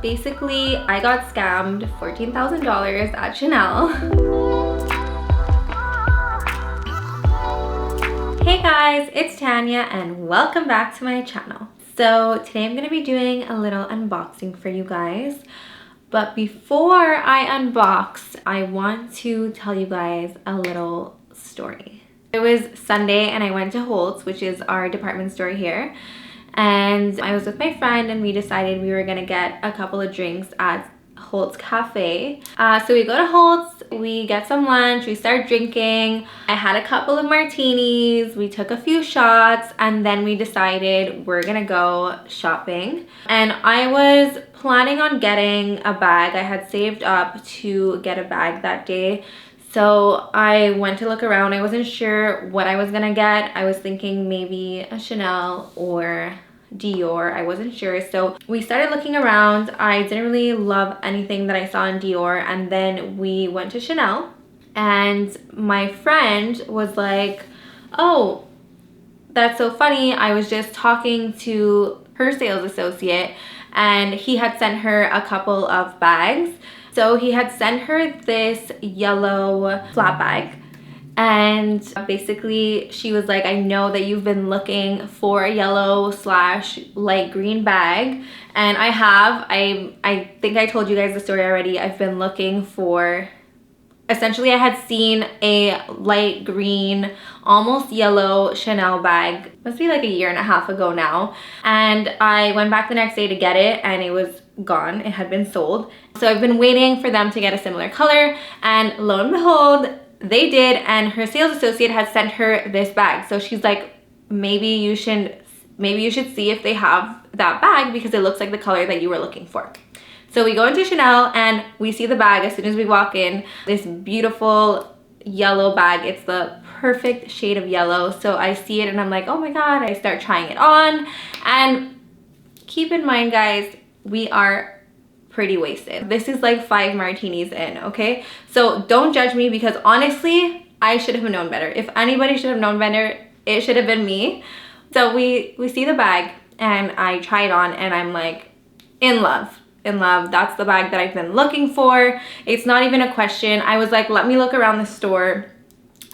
Basically, I got scammed $14,000 at Chanel. Hey guys, it's Tanya and welcome back to my channel. So today I'm going to be doing a little unboxing for you guys. But before I unbox, I want to tell you guys a little story. It was Sunday and I went to Holt's, which is our department store here. And I was with my friend and we decided we were gonna get a couple of drinks at Holt's Cafe. So we go to Holt's, we get some lunch, we start drinking. I had a couple of martinis, we took a few shots, and then we decided we're gonna go shopping. And I was planning on getting a bag. I had saved up to get a bag that day. So I went to look around. I wasn't sure what I was gonna get. I was thinking maybe a Chanel or Dior. I wasn't sure. So we started looking around. I didn't really love anything that I saw in Dior. And then we went to Chanel. And my friend was like, oh, that's so funny. I was just talking to her sales associate and he had sent her a couple of bags. So he had sent her this yellow flat bag, and basically she was like, I know that you've been looking for a yellow / light green bag, and I have. I think I told you guys the story already. I've been looking for, essentially I had seen a light green, almost yellow Chanel bag, must be like a year and a half ago now, and I went back the next day to get it and it was gone. It had been sold. So I've been waiting for them to get a similar color, and lo and behold, they did, and her sales associate had sent her this bag. So she's like, maybe you should see if they have that bag because it looks like the color that you were looking for. So we go into Chanel and we see the bag as soon as we walk in, this beautiful yellow bag. It's the perfect shade of yellow. So I see it and I'm like, oh my God, I start trying it on. And keep in mind, guys, we are pretty wasted. This is like 5 martinis in, okay? So don't judge me because honestly, I should have known better. If anybody should have known better, it should have been me. So we see the bag and I try it on and I'm like, in love. That's the bag that I've been looking for. It's not even a question. I was like, let me look around the store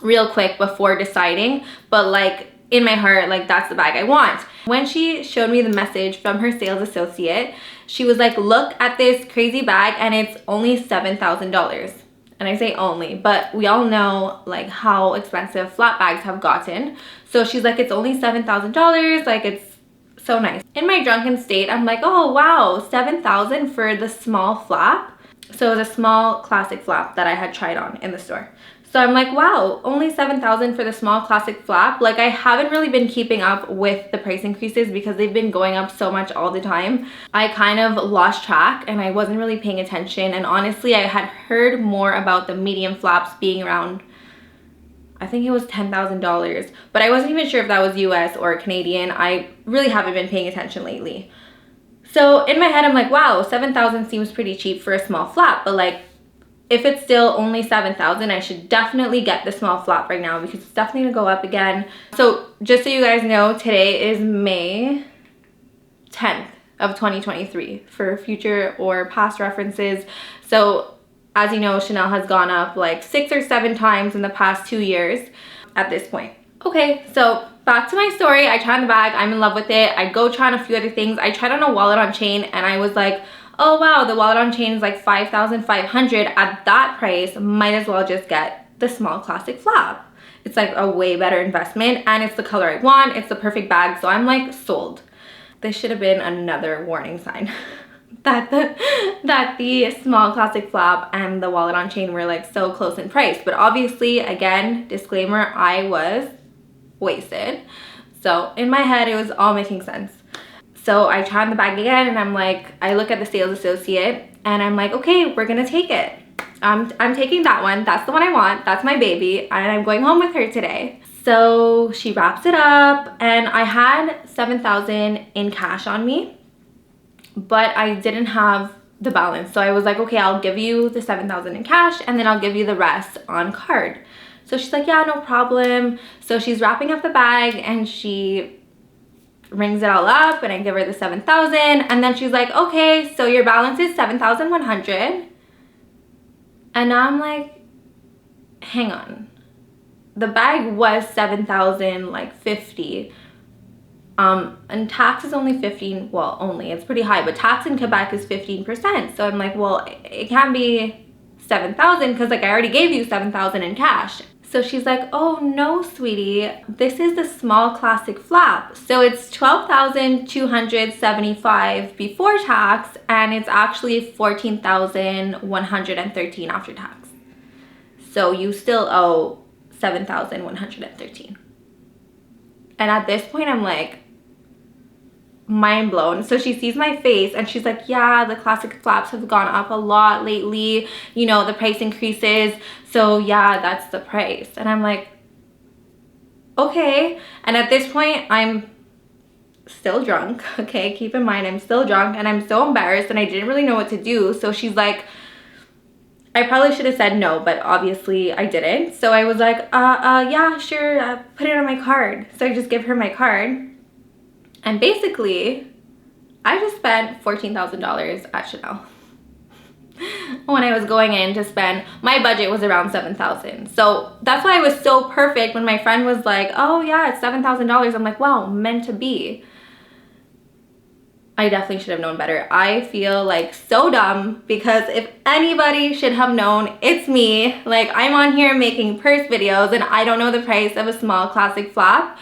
real quick before deciding, but like in my heart, like that's the bag I want. When she showed me the message from her sales associate, she was like, look at this crazy bag and it's only $7,000. And I say only, but we all know like how expensive flat bags have gotten. So she's like, it's only $7,000, like it's so nice. In my drunken state, I'm like, oh wow, $7,000 for the small flap. So it was a small classic flap that I had tried on in the store. So I'm like, wow, only $7,000 for the small classic flap. Like I haven't really been keeping up with the price increases because they've been going up so much all the time. I kind of lost track and I wasn't really paying attention. And honestly, I had heard more about the medium flaps being around, I think it was $10,000, but I wasn't even sure if that was US or Canadian. I really haven't been paying attention lately. So in my head, I'm like, wow, $7,000 seems pretty cheap for a small flap, but like, if it's still only $7,000, I should definitely get the small flap right now because it's definitely gonna go up again. So just so you guys know, today is May 10th of 2023 for future or past references. So as you know, Chanel has gone up like 6 or 7 times in the past 2 years at this point. Okay, so back to my story. I tried on the bag, I'm in love with it. I go try on a few other things. I tried on a wallet on chain and I was like, oh wow, the wallet on chain is like $5,500. At that price, might as well just get the small classic flap. It's like a way better investment and it's the color I want. It's the perfect bag, so I'm like sold. This should have been another warning sign that the small classic flap and the wallet on chain were like so close in price. But obviously, again, disclaimer, I was wasted. So in my head, it was all making sense. So I try on the bag again and I'm like, I look at the sales associate and I'm like, okay, we're gonna take it. I'm taking that one. That's the one I want. That's my baby. And I'm going home with her today. So she wraps it up and I had $7,000 in cash on me, but I didn't have the balance. So I was like, okay, I'll give you the $7,000 in cash and then I'll give you the rest on card. So she's like, yeah, no problem. So she's wrapping up the bag and she rings it all up and I give her the 7,000, and then she's like, okay, so your balance is 7,100. And now I'm like, hang on. The bag was 7,050. And tax is only 15, well, only, it's pretty high, but tax in Quebec is 15%. So I'm like, well, it can't be 7,000 because like I already gave you 7,000 in cash. So she's like, oh no, sweetie, this is the small classic flap. So it's 12,275 before tax, and it's actually 14,113 after tax. So you still owe 7,113. And at this point, I'm like, mind blown. So she sees my face and she's like, yeah, the classic flaps have gone up a lot lately, you know, the price increases, so yeah, that's the price. And I'm like, okay. And at this point, I'm still drunk. Okay, keep in mind, I'm still drunk and I'm so embarrassed and I didn't really know what to do. So she's like, I probably should have said no, but obviously I didn't. So I was like, yeah, sure, put it on my card. So I just give her my card. And basically, I just spent $14,000 at Chanel. When I was going in to spend, my budget was around $7,000. So that's why it was so perfect when my friend was like, oh yeah, it's $7,000. I'm like, wow, meant to be. I definitely should have known better. I feel like so dumb because if anybody should have known, it's me. Like, I'm on here making purse videos and I don't know the price of a small classic flap.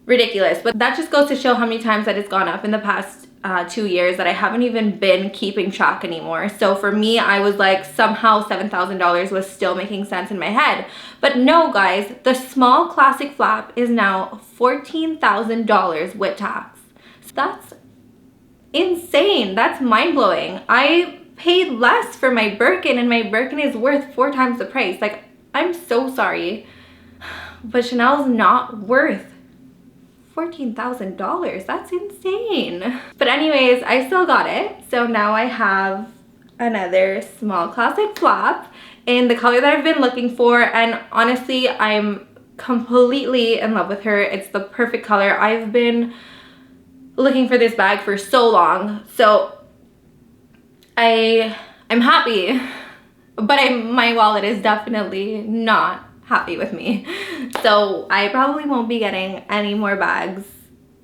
Ridiculous. But that just goes to show how many times that it's gone up in the past 2 years that I haven't even been keeping track anymore. So for me, I was like, somehow $7,000 was still making sense in my head. But no, guys, the small classic flap is now $14,000 with tax. So that's insane. That's mind-blowing. I paid less for my Birkin and my Birkin is worth 4 times the price. Like, I'm so sorry, but Chanel's not worth $14,000. That's insane. But anyways, I still got it. So now I have another small classic flap in the color that I've been looking for, and honestly, I'm completely in love with her. It's the perfect color. I've been looking for this bag for so long. So I'm happy, but my wallet is definitely not happy with me. So I probably won't be getting any more bags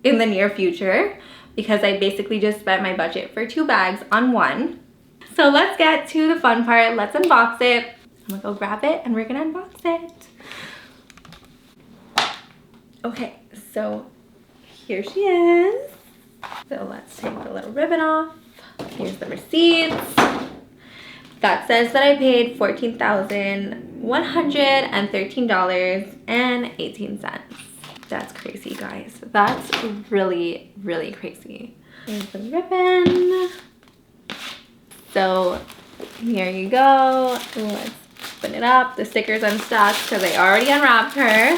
in the near future because I basically just spent my budget for 2 bags on one. So let's get to the fun part. Let's unbox it. I'm gonna go grab it and we're gonna unbox it. Okay, so here she is. So let's take the little ribbon off. Here's the receipts. That says that I paid $14,113.18. That's crazy, guys. That's really, really crazy. Here's the ribbon. So here you go. Let's open it up. The sticker's unstuck because I already unwrapped her.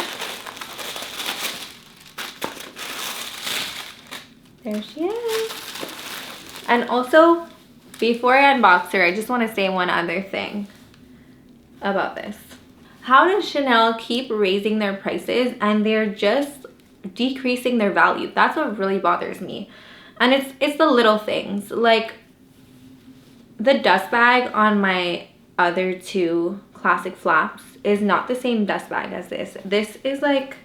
There she is. And also, before I unbox her, I just want to say one other thing about this. How does Chanel keep raising their prices and they're just decreasing their value? That's what really bothers me. And it's the little things. Like the dust bag on my other 2 classic flaps is not the same dust bag as this. This is like,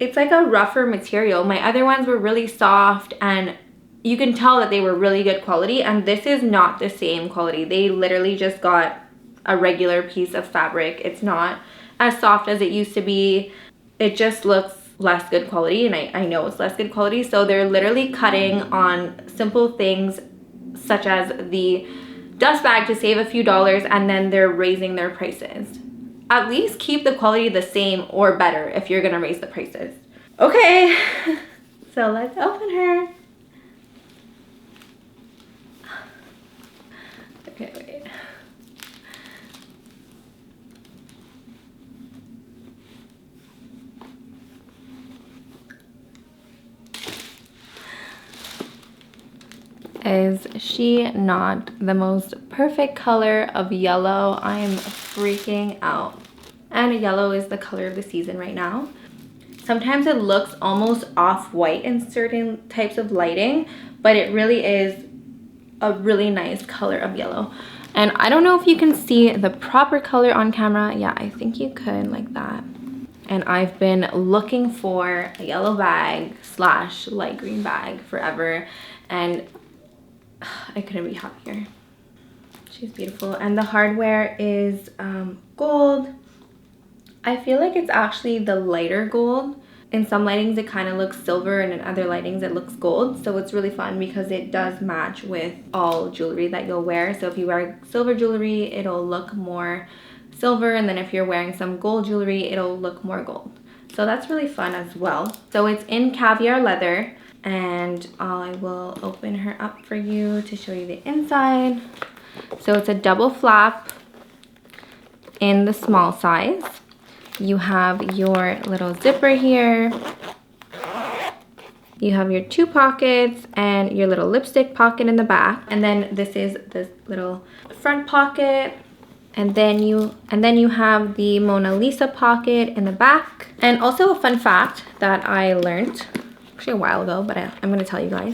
it's like a rougher material. My other ones were really soft and you can tell that they were really good quality, and this is not the same quality. They literally just got a regular piece of fabric. It's not as soft as it used to be. It just looks less good quality, and I know it's less good quality. So they're literally cutting on simple things such as the dust bag to save a few dollars, and then they're raising their prices. At least keep the quality the same or better if you're gonna raise the prices. Okay, so let's open her. Okay, wait. Is she not the most perfect color of yellow? I am freaking out. And yellow is the color of the season right now. Sometimes it looks almost off-white in certain types of lighting, but it really is a really nice color of yellow. And I don't know if you can see the proper color on camera. Yeah, I think you could, like that. And I've been looking for a yellow bag slash light green bag forever, and I couldn't be happier. She's beautiful. And the hardware is gold. I feel like it's actually the lighter gold. In some lightings it kind of looks silver, and in other lightings it looks gold. So it's really fun because it does match with all jewelry that you'll wear. So if you wear silver jewelry, it'll look more silver, and then if you're wearing some gold jewelry, it'll look more gold. So that's really fun as well. So it's in caviar leather, and I will open her up for you to show you the inside. So it's a double flap in the small size. You have your little zipper here. You have your 2 pockets and your little lipstick pocket in the back. And then this is this little front pocket. And then you have the Mona Lisa pocket in the back. And also a fun fact that I learned actually a while ago, but I'm going to tell you guys.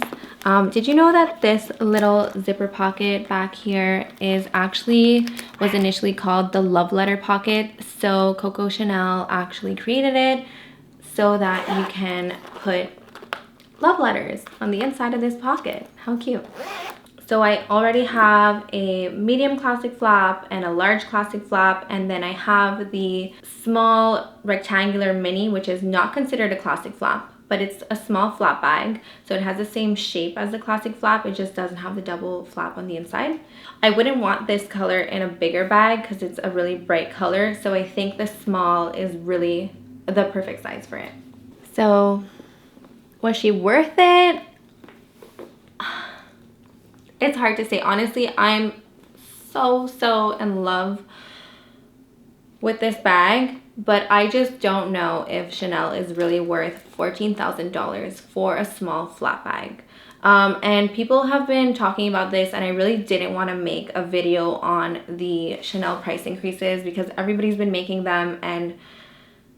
Did you know that this little zipper pocket back here was initially called the love letter pocket? So Coco Chanel actually created it so that you can put love letters on the inside of this pocket. How cute. So I already have a medium classic flap and a large classic flap, and then I have the small rectangular mini, which is not considered a classic flap, but it's a small flap bag. So it has the same shape as the classic flap, it just doesn't have the double flap on the inside. I wouldn't want this color in a bigger bag because it's a really bright color, so I think the small is really the perfect size for it. So was she worth it? It's hard to say. Honestly, I'm so in love with this bag, but I just don't know if Chanel is really worth $14,000 for a small flat bag. And people have been talking about this, and I really didn't want to make a video on the Chanel price increases because everybody's been making them, and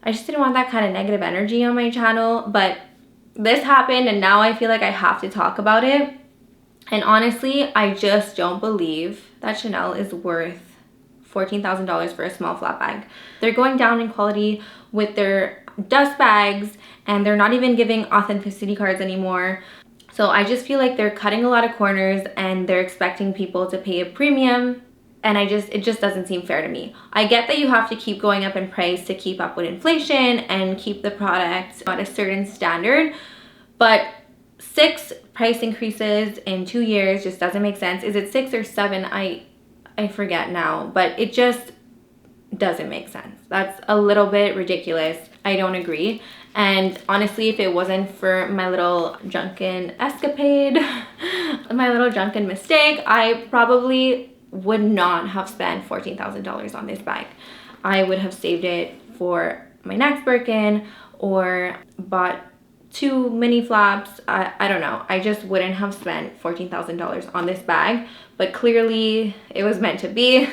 I just didn't want that kind of negative energy on my channel. But this happened, and now I feel like I have to talk about it. And honestly, I just don't believe that Chanel is worth $14,000 for a small flat bag. They're going down in quality with their dust bags, and they're not even giving authenticity cards anymore. So I just feel like they're cutting a lot of corners, and they're expecting people to pay a premium, and it just doesn't seem fair to me. I get that you have to keep going up in price to keep up with inflation and keep the product at a certain standard, but 6 price increases in 2 years just doesn't make sense. Is it 6 or 7? I forget now, but it just doesn't make sense. That's a little bit ridiculous. I don't agree. And honestly, if it wasn't for my little drunken escapade, my little drunken mistake, I probably would not have spent $14,000 on this bag. I would have saved it for my next Birkin or bought 2 mini flaps. I don't know. I just wouldn't have spent $14,000 on this bag, but clearly it was meant to be.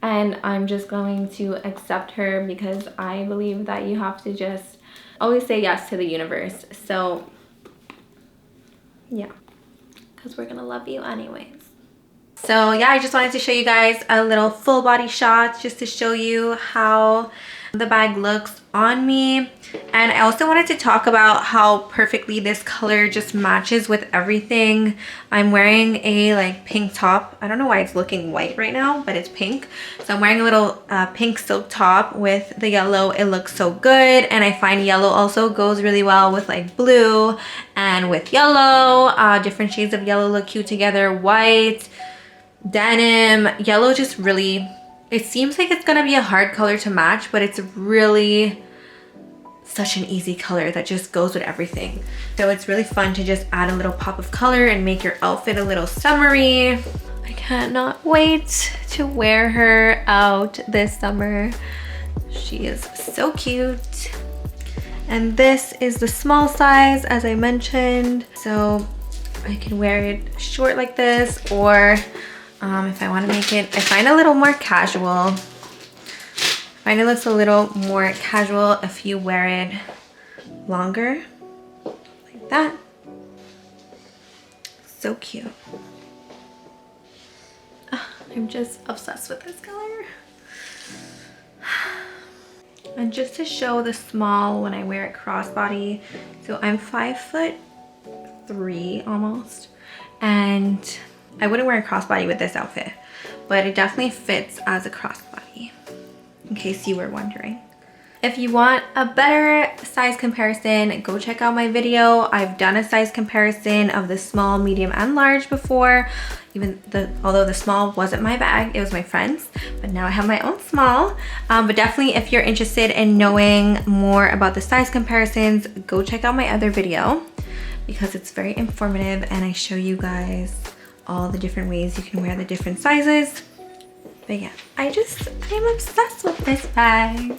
And I'm just going to accept her because I believe that you have to just always say yes to the universe. So yeah, because we're gonna love you anyways. So yeah, I just wanted to show you guys a little full body shot just to show you how the bag looks on me. And I also wanted to talk about how perfectly this color just matches with everything. I'm wearing a like pink top. I don't know why it's looking white right now, but it's pink. So I'm wearing a little pink silk top with the yellow. It looks so good, and I find yellow also goes really well with like blue and with yellow. Different shades of yellow look cute together. White, denim, yellow just really, it seems like it's gonna be a hard color to match, but it's really such an easy color that just goes with everything. So it's really fun to just add a little pop of color and make your outfit a little summery. I cannot wait to wear her out this summer. She is so cute. And this is the small size, as I mentioned. So I can wear it short like this, or if I want to make it, I find a little more casual, I find it looks a little more casual if you wear it longer, like that. So cute. I'm just obsessed with this color. And just to show the small when I wear it crossbody, so I'm 5'3" almost, and I wouldn't wear a crossbody with this outfit, but it definitely fits as a crossbody, in case you were wondering. If you want a better size comparison, go check out my video. I've done a size comparison of the small, medium, and large before. Although the small wasn't my bag, it was my friend's, but now I have my own small. But definitely, if you're interested in knowing more about the size comparisons, go check out my other video because it's very informative and I show you guys all the different ways you can wear the different sizes. But yeah, I'm obsessed with this bag.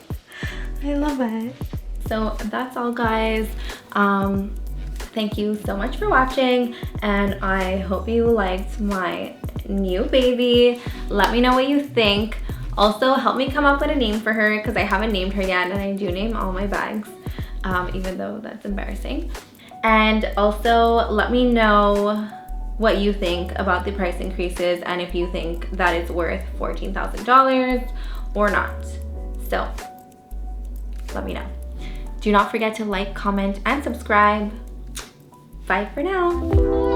I love it. So that's all, guys. Thank you so much for watching, and I hope you liked my new baby. Let me know what you think. Also, help me come up with a name for her because I haven't named her yet, and I do name all my bags, even though that's embarrassing. And also, let me know what you think about the price increases and if you think that it's worth $14,000 or not. So let me know. Do not forget to like, comment, and subscribe. Bye for now.